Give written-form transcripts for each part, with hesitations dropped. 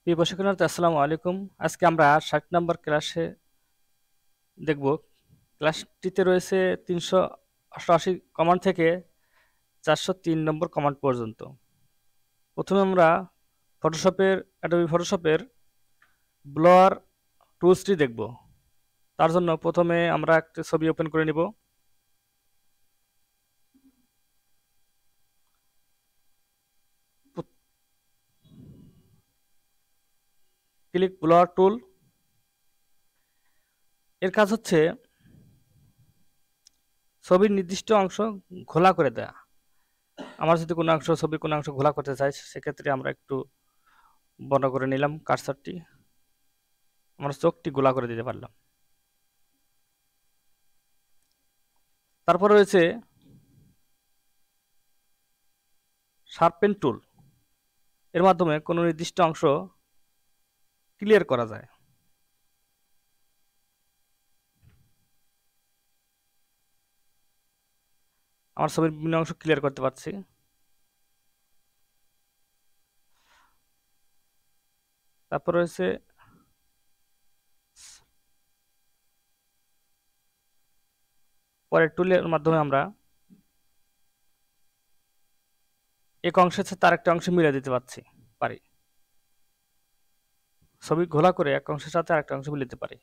প্রিয় প্রশিক্ষণার্থী আসসালামু আলাইকুম। আজকে আমরা 60 নম্বর ক্লাসে দেখব। ক্লাসটিতে রয়েছে 388 কমান্ড থেকে 403 নম্বর কমান্ড পর্যন্ত। প্রথমে আমরা অ্যাডোবি ফটোশপের ব্লোয়ার টুলসটি দেখব। তার জন্য প্রথমে আমরা একটা ছবি ওপেন করে নিব। ক্লিক ব্লোয়ার টুল। এর কাজ হচ্ছে ছবির নির্দিষ্ট অংশ ঘোলা করে দেয়া। আমরা যদি ছবির কোনো অংশ ঘোলা করতে চাই, সেক্ষেত্রে আমরা একটু বড় করে নিলাম কার্সারটি, আমরা চোখটি গোলা করে দিতে পারলাম। তারপর রয়েছে শার্পেন টুল। এর মাধ্যমে কোনো নির্দিষ্ট অংশ ক্লিয়ার করা যায়। আমার ছবির বিভিন্ন অংশ ক্লিয়ার করতে পারছি। তারপর রয়েছে পরের টুলের মাধ্যমে আমরা এক অংশের সাথে তার একটা অংশ মিলিয়ে দিতে পারি। ছবি ঘোলা করে এক অংশের সাথে আরেকটা অংশ মিলিয়ে দিতে পারি।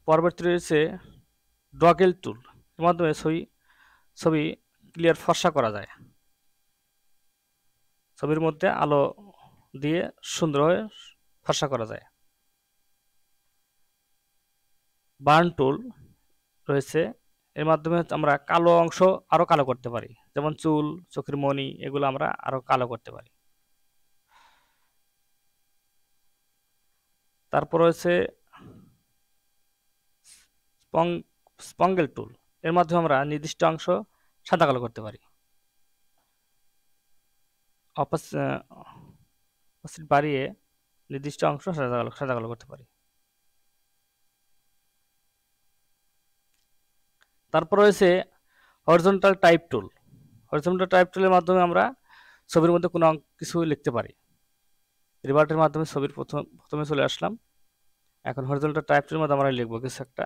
পরবর্তী রয়েছে ডগেল টুল। এর মাধ্যমে ছবি ক্লিয়ার ফর্সা করা যায়। ছবির মধ্যে আলো দিয়ে সুন্দরভাবে ফর্সা করা যায়। বার্ন টুল রয়েছে। এর মাধ্যমে আমরা কালো অংশ আরো কালো করতে পারি, যেমন চুল, চোখের মনি, এগুলো আমরা আরো কালো করতে পারি। তারপর রয়েছে স্পঙ্গেল টুল। এর মাধ্যমে আমরা নির্দিষ্ট অংশ সাদা কালো করতে পারি, অপোজিট বাড়িয়ে নির্দিষ্ট অংশ সাদা কালো করতে পারি। তারপর রয়েছে হরিজন্টাল টাইপ টুল। হরিজন্টাল টাইপ টুলের মাধ্যমে আমরা ছবির মধ্যে কোনো কিছু লিখতে পারি। রিভার্টের মাধ্যমে ছবির প্রথমে চলে আসলাম। এখন হরিজন্টাল টাইপ টুলের মধ্যে আমরা লিখবো কিছু একটা।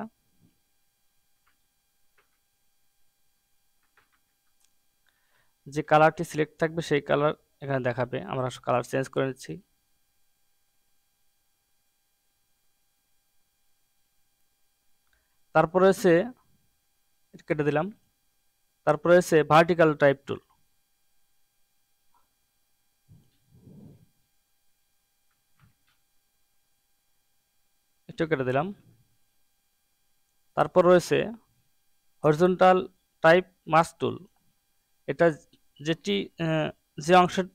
যে কালারটি সিলেক্ট থাকবে সেই কালার এখানে দেখাবে। আমরা কালার চেঞ্জ করে নিচ্ছি। তারপর রয়েছে, কেটে দিলাম। তারপর রয়েছে ভার্টিক্যাল টাইপ টুল। একটু কেটে দিলাম। তারপর রয়েছে হরিজন্টাল টাইপ মাস্ক টুল। এটা যে অংশের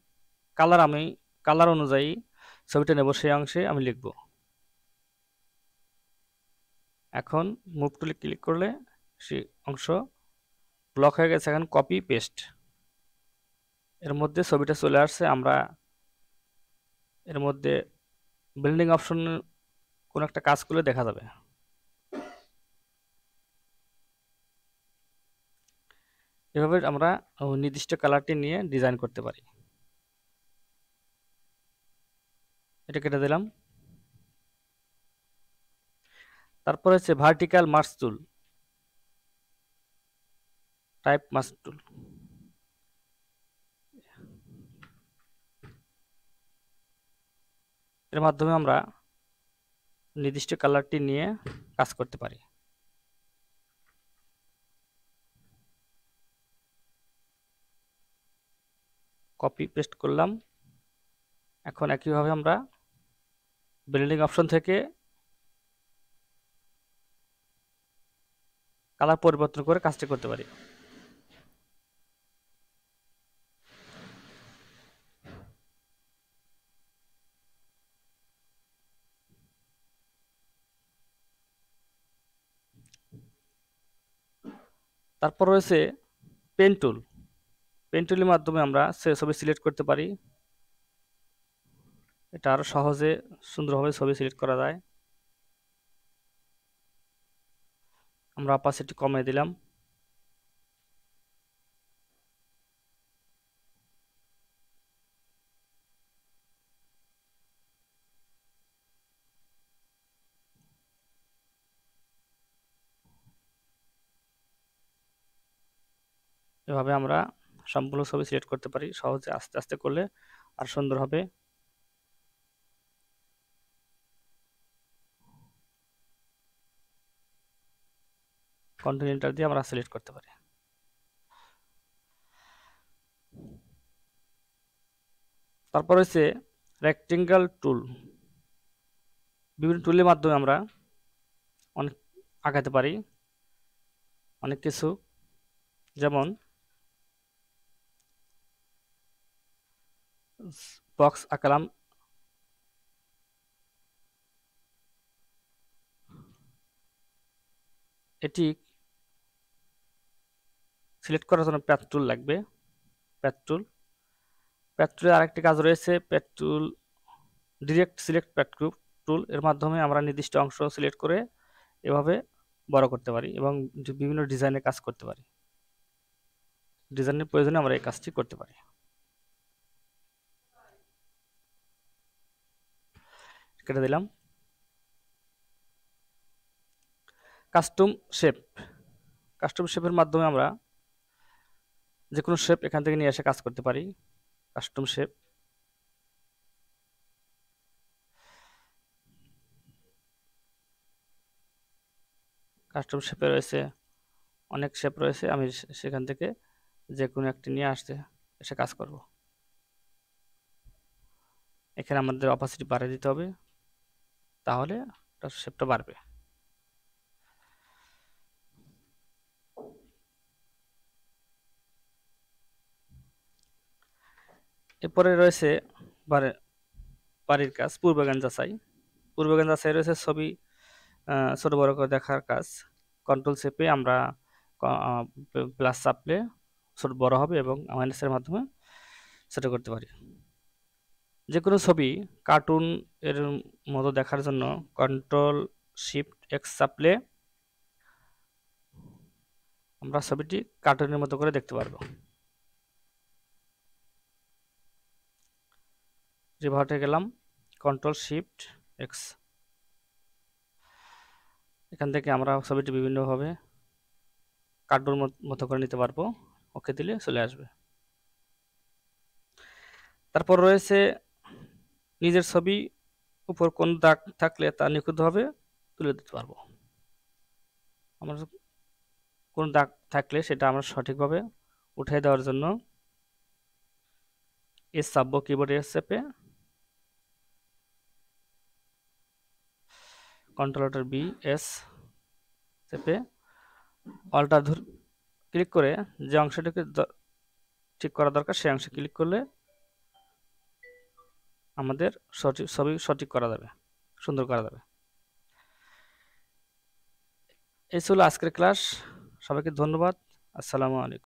কালার অনুযায়ী ছবিটা নেব, সেই অংশে আমি লিখব। এখন মুভ টুলে ক্লিক করলে সেই অংশ ব্লক হয়ে গেছে। এখন কপি পেস্ট, এর মধ্যে ছবিটা চলে আসছে। আমরা এর মধ্যে বিল্ডিং অপশন কোনো একটা কাজ করলে দেখা যাবে। এভাবে আমরা নির্দিষ্ট কালারটি নিয়ে ডিজাইন করতে পারি। এটা কেটে দিলাম। তারপর হচ্ছে ভার্টিক্যাল মাস্ক টুল, টাইপ মাস্ক টুল। এর মাধ্যমে আমরা নির্দিষ্ট কালারটি নিয়ে কাজ করতে পারি। কপি পেস্ট করলাম। এখন একইভাবে আমরা বিল্ডিং অপশন থেকে কালার পরিবর্তন করে কাজটি করতে পারি। তারপর রয়েছে পেন টুল। পেন টুলের মাধ্যমে আমরা ছবি সিলেক্ট করতে পারি। এটা আরো সহজে সুন্দরভাবে ছবি সিলেক্ট করা যায়। আমরা অপাসিটি কমিয়ে দিলাম। এভাবে আমরা সম্পূর্ণ ছবি সিলেক্ট করতে পারি সহজে, আস্তে আস্তে করলে আর সুন্দর হবে। কন্টিনিউটার দিয়ে আমরা সিলেক্ট করতে পারি। তারপর হচ্ছে রেক্টেঙ্গেল টুল। বিভিন্ন টুলের মাধ্যমে আমরা অনেক আগাতে পারি অনেক কিছু, যেমন বক্স আঁকলাম, এটি সিলেক্ট করার জন্য প্যাথ টুল লাগবে। প্যাথ টুলের আরেকটি কাজ রয়েছে, path tool direct select path tool. এর মাধ্যমে আমরা নির্দিষ্ট অংশ সিলেক্ট করে এভাবে বড় করতে পারি এবং বিভিন্ন ডিজাইনের কাজ করতে পারি। ডিজাইনের প্রয়োজনে আমরা এই কাজটি করতে পারি। কেটে দিলাম। Custom shape. কাস্টম শেপের মাধ্যমে আমরা যে কোনো শেপ এখান থেকে নিয়ে এসে কাজ করতে পারি। কাস্টম শেপ, কাস্টম শেপে রয়েছে অনেক শেপ রয়েছে, আমি সেখান থেকে যে কোনো একটি নিয়ে এসে কাজ করব। এখানে আমাদের অপাসিটি বাড়িয়ে দিতে হবে, তাহলে শেপটা বাড়বে। এরপরে রয়েছে বাড়ির কাজ, পূর্বজ্ঞান যাচাই। পূর্বজ্ঞান যাচাই রয়েছে ছবি ছোট বড় করে দেখার কাজ। কন্ট্রোল চেপে আমরা প্লাস চাপলে ছোট বড় হবে এবং মাইনাসের মাধ্যমে ছোট করতে পারি। যে কোনো ছবি কার্টুন এর মতো দেখার জন্য কন্ট্রোল শিফট এক্স চাপলে আমরা ছবিটি কার্টুনের মতো করে দেখতে পারবো। রিভার্টে গেলাম, কন্ট্রোল শিফট এক্স, এখান থেকে আমরা ছবিটি বিভিন্নভাবে কার্টুন মতো করে নিতে পারবো। ওকে দিলে চলে আসবে। তারপর রয়েছে নিজের ছবি উপর কোন দাগ থাকলে তা নিখুঁতভাবে তুলে দিতে পারবো। আমরা কোন দাগ থাকলে সেটা আমরা সঠিকভাবে উঠিয়ে দেওয়ার জন্য এস চাপবো, কিবোর্ডে এস চেপে কন্ট্রোল বি এস চেপে অল্টার ক্লিক করে যে অংশটিকে ঠিক করা দরকার সেই অংশে ক্লিক করলে আমাদের ছবি সঠিক করা যাবে, সুন্দর করা যাবে। এই ছিল আজকের ক্লাস। সবাইকে ধন্যবাদ। আসসালামু আলাইকুম।